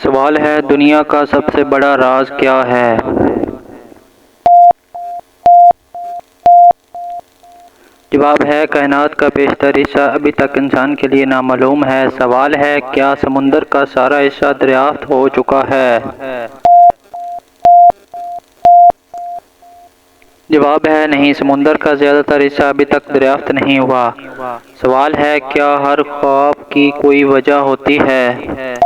सवाल है, दुनिया का सबसे बड़ा राज क्या है? जवाब है, कायनात का बेशतर हिस्सा अभी तक इंसान के लिए नामालूम है। सवाल है, क्या समुंदर का सारा हिस्सा दरियाफ्त हो चुका है? जवाब है, नहीं, समुंदर का ज़्यादातर हिस्सा अभी तक दरियाफ्त नहीं हुआ। सवाल है, क्या हर ख्वाब की कोई वजह होती है?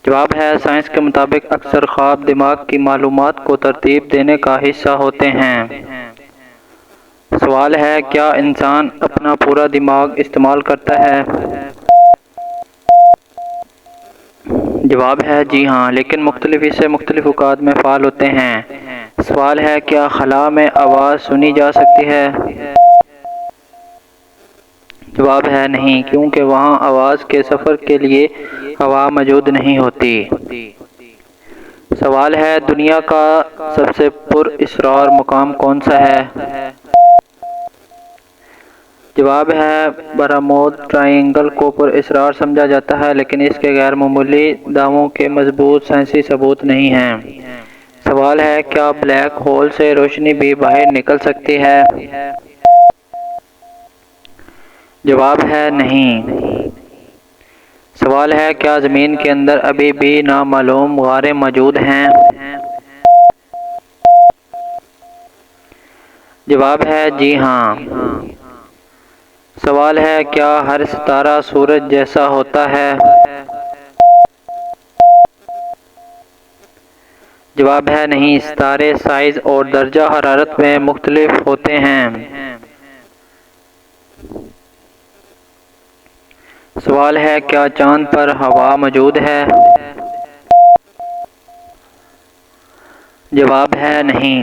जवाब है, साइंस के मुताबिक अक्सर ख्वाब दिमाग की मालूमात को तरतीब देने का हिस्सा होते हैं। सवाल है, क्या इंसान अपना पूरा दिमाग इस्तेमाल करता है? जवाब है, जी हाँ, लेकिन मुख्तलिफ हिस्से मुख्तलिफ औकात में फ़ाल होते हैं। सवाल है, क्या खला में आवाज़ सुनी जा सकती है? जवाब है, नहीं, क्योंकि वहाँ आवाज़ के सफ़र के लिए हवा मौजूद नहीं होती। सवाल है, दुनिया का सबसे पुरअसरार मकाम कौन सा है? जवाब है, बरमूदा ट्रायंगल को पुरअसरार समझा जाता है, लेकिन इसके गैर मामूली दावों के मजबूत साइंसी सबूत नहीं हैं। सवाल है, क्या ब्लैक होल से रोशनी भी बाहर निकल सकती है? जवाब है, नहीं। सवाल है, क्या ज़मीन के अंदर अभी भी नामालूम गारें मौजूद हैं? जवाब है, जी हाँ। सवाल है, क्या हर सितारा सूरज जैसा होता है? जवाब है, नहीं, सितारे साइज़ और दर्जा हरारत में मुख्तलिफ होते हैं। सवाल है, क्या चांद पर हवा मौजूद है? जवाब है, नहीं।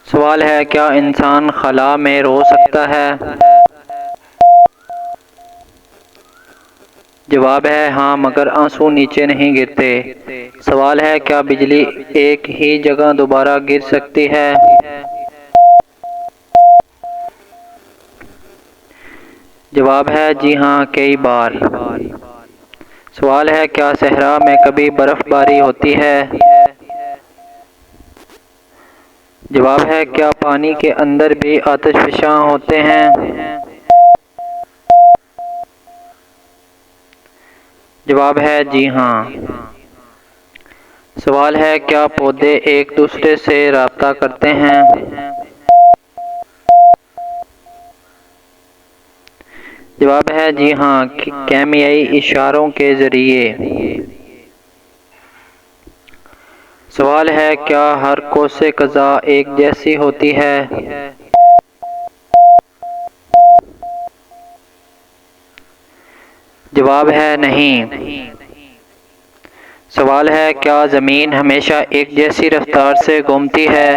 सवाल है, क्या इंसान खला में रो सकता है? जवाब है, हाँ, मगर आंसू नीचे नहीं गिरते। सवाल है, क्या बिजली एक ही जगह दोबारा गिर सकती है? जवाब है, जी हाँ, कई बार। सवाल है, क्या सहरा में कभी बर्फबारी होती है? जवाब है, क्या पानी के अंदर भी आतिशफ़शां होते हैं? जवाब है, जी हाँ। सवाल है, क्या पौधे एक दूसरे से राब्ता करते हैं? जवाब है, जी हाँ, केमियाई इशारों के ज़रिए। सवाल है, क्या हर कोसे क़ज़ा एक जैसी होती है? जवाब है, नहीं। सवाल है, क्या ज़मीन हमेशा एक जैसी रफ्तार से घूमती है?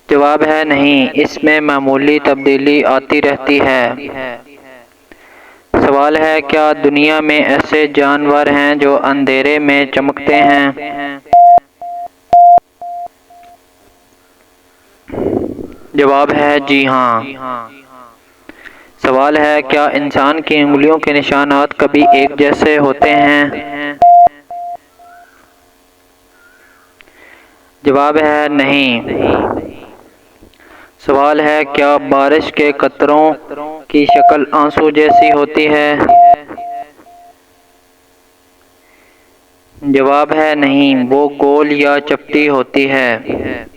जवाब है, नहीं, इसमें मामूली तब्दीली आती रहती है। सवाल है, क्या दुनिया में ऐसे जानवर हैं जो अंधेरे में चमकते हैं? जवाब है, जी हाँ। सवाल है, क्या इंसान की उंगलियों के निशानात कभी एक जैसे होते हैं? जवाब है, नहीं। सवाल है, क्या बारिश के कतरों की शक्ल आंसू जैसी होती है? जवाब है, नहीं, वो गोल या चपटी होती है।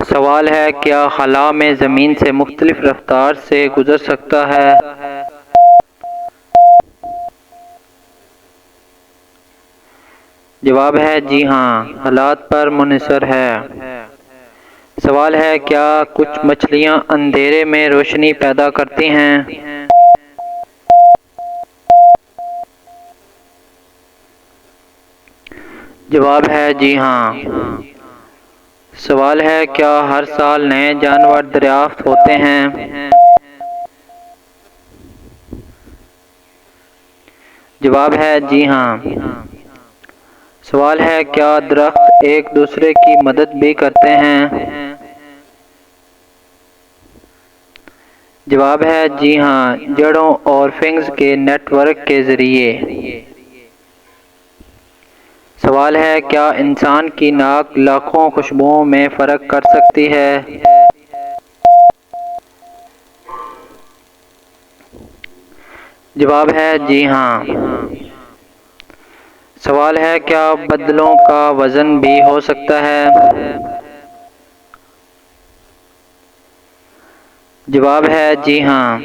सवाल है, क्या खला में ज़मीन से मुख्तलिफ रफ्तार से गुजर सकता है? जवाब है, जी हाँ, हालात पर मुनहसर है। सवाल है, क्या कुछ मछलियाँ अंधेरे में रोशनी पैदा करती हैं? जवाब है, जी हाँ। सवाल है, क्या हर साल नए जानवर दरियाफ्त होते हैं? जवाब है, जी हाँ। सवाल है, क्या दरख्त एक दूसरे की मदद भी करते हैं? जवाब है जी हाँ, जड़ों और फिंग्स के नेटवर्क के जरिए। सवाल है क्या इंसान की नाक लाखों खुशबुओं में फ़र्क कर सकती है? जवाब है जी हाँ। सवाल है क्या बादलों का वज़न भी हो सकता है? जवाब है जी हाँ।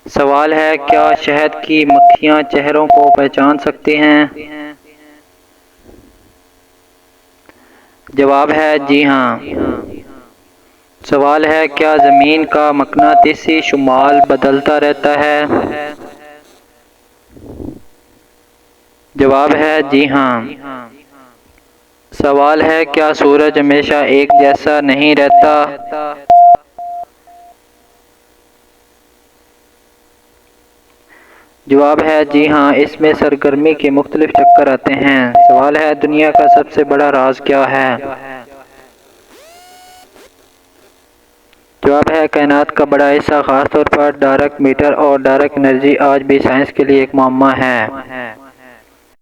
सवाल है क्या शहद की मक्खियाँ चेहरों को पहचान सकती हैं? जवाब है जी हाँ। सवाल है क्या ज़मीन का मकनातीसी शुमाल बदलता रहता है? जवाब है जी हाँ। सवाल है क्या सूरज हमेशा एक जैसा नहीं रहता? जवाब है जी हाँ, इसमें सरगर्मी के मुख्तलिफ चक्कर आते हैं। सवाल है दुनिया का सबसे बड़ा राज क्या है? जवाब है कायनात का बड़ा हिस्सा, खास तौर पर डार्क मैटर और डार्क एनर्जी आज भी साइंस के लिए एक मुअम्मा है।